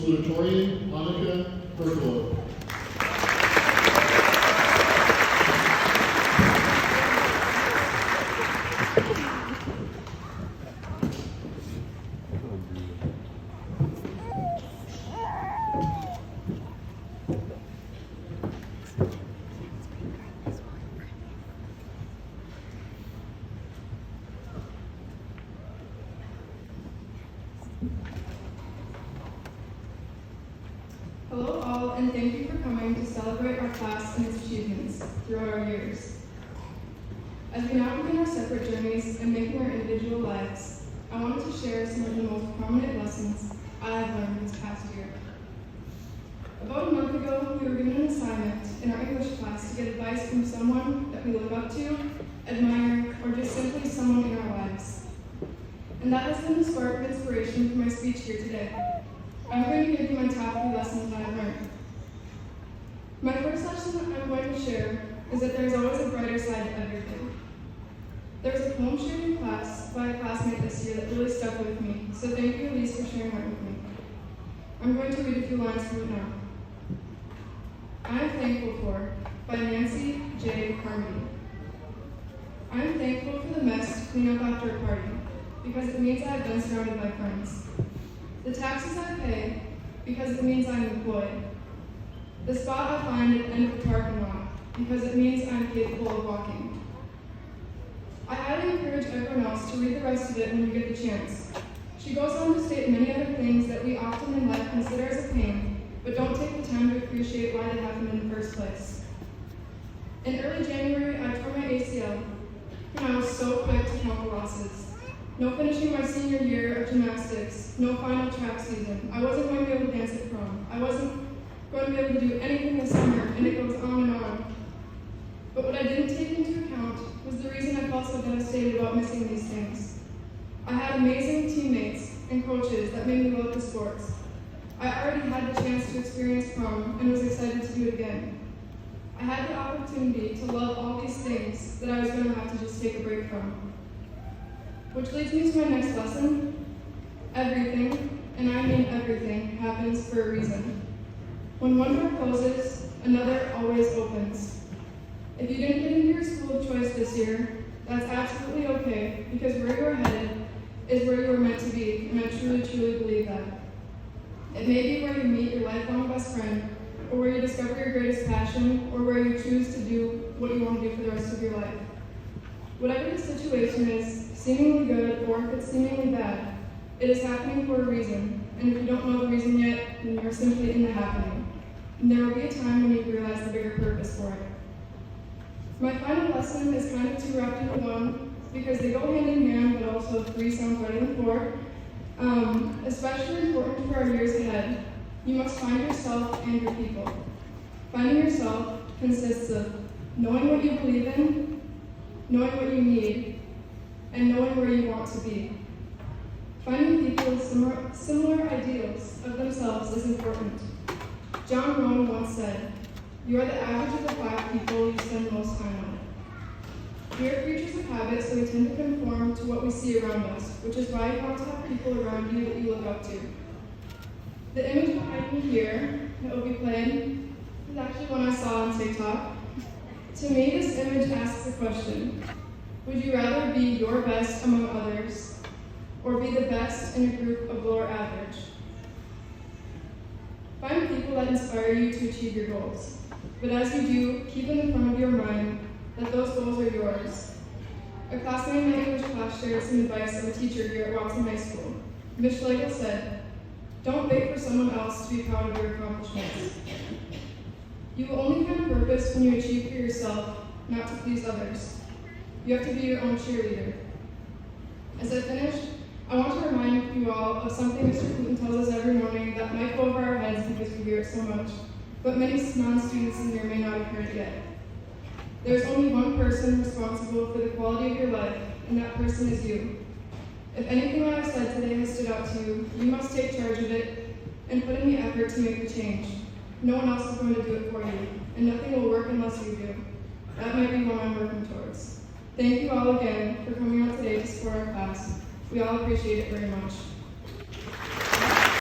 co-salutatorian, Anika. Hello all, and thank you for coming to celebrate our class and its achievements throughout our years. As we now begin our separate journeys and making our individual lives, I wanted to share some of the most prominent lessons I have learned this past year. About a month ago, we were given an assignment in our English class to get advice from someone that we look up to, admire, or just simply someone in our lives. And that has been the spark of inspiration for my speech here today. I'm going to give you my top 3 lessons that I've learned. My first lesson I'm going to share is that there's always a brighter side to everything. There was a poem shared in class by a classmate this year that really stuck with me, so thank you, Elise, for sharing that with me. I'm going to read a few lines from it now. I am thankful for, by Nancy J. Carmody. I am thankful for the mess to clean up after a party, because it means I have been surrounded by friends. The taxes I pay, because it means I'm employed. The spot I find at the end of the parking lot, because it means I'm capable of walking. I highly encourage everyone else to read the rest of it when you get the chance. She goes on to state many other things that we often in life consider as a pain, but don't take the time to appreciate why they happened in the first place. In early January, I tore my ACL, and I was so quick to count the losses. No finishing my senior year of gymnastics, no final track season. I wasn't going to be able to dance at prom. I wasn't going to be able to do anything this summer, and it goes on and on. But what I didn't take into account was the reason I felt so devastated about missing these things. I had amazing teammates and coaches that made me love the sports. I already had the chance to experience prom and was excited to do it again. I had the opportunity to love all these things that I was going to have to just take a break from. Which leads me to my next lesson. Everything, and I mean everything, happens for a reason. When one door closes, another always opens. If you didn't get into your school of choice this year, that's absolutely okay, because where you're headed is where you were meant to be, and I truly, truly believe that. It may be where you meet your lifelong best friend, or where you discover your greatest passion, or where you choose to do what you want to do for the rest of your life. Whatever the situation is, seemingly good or if it's seemingly bad, it is happening for a reason, and if you don't know the reason yet, then you're simply in the happening. And there will be a time when you realize the bigger purpose for it. My final lesson is kind of 2 wrapped into one, because they go hand in hand, but also 3 sounds better than 4. Especially important for our years ahead, you must find yourself and your people. Finding yourself consists of knowing what you believe in, knowing what you need, and knowing where you want to be. Finding people with similar ideals of themselves is important. John Rohn once said, "You are the average of the 5 people you spend most time with." We are creatures of habit, so we tend to conform to what we see around us, which is why you want to have people around you that you look up to. The image behind me here that will be played is actually one I saw on TikTok. To me, this image asks the question, would you rather be your best among others, or be the best in a group of lower average? Find people that inspire you to achieve your goals. But as you do, keep in the front of your mind that those goals are yours. A classmate in my English class shared some advice of a teacher here at Watson High School. Ms. Schlegel said, "Don't wait for someone else to be proud of your accomplishments." You will only find purpose when you achieve for yourself, not to please others. You have to be your own cheerleader. As I finish, I want to remind you all of something Mr. Putin tells us every morning that might go over our heads because we hear it so much, but many non-students in here may not have heard it yet. There's only one person responsible for the quality of your life, and that person is you. If anything that I've said today has stood out to you, you must take charge of it and put in the effort to make the change. No one else is going to do it for you, and nothing will work unless you do. That might be what I'm working towards. Thank you all again for coming out today to support our class. We all appreciate it very much.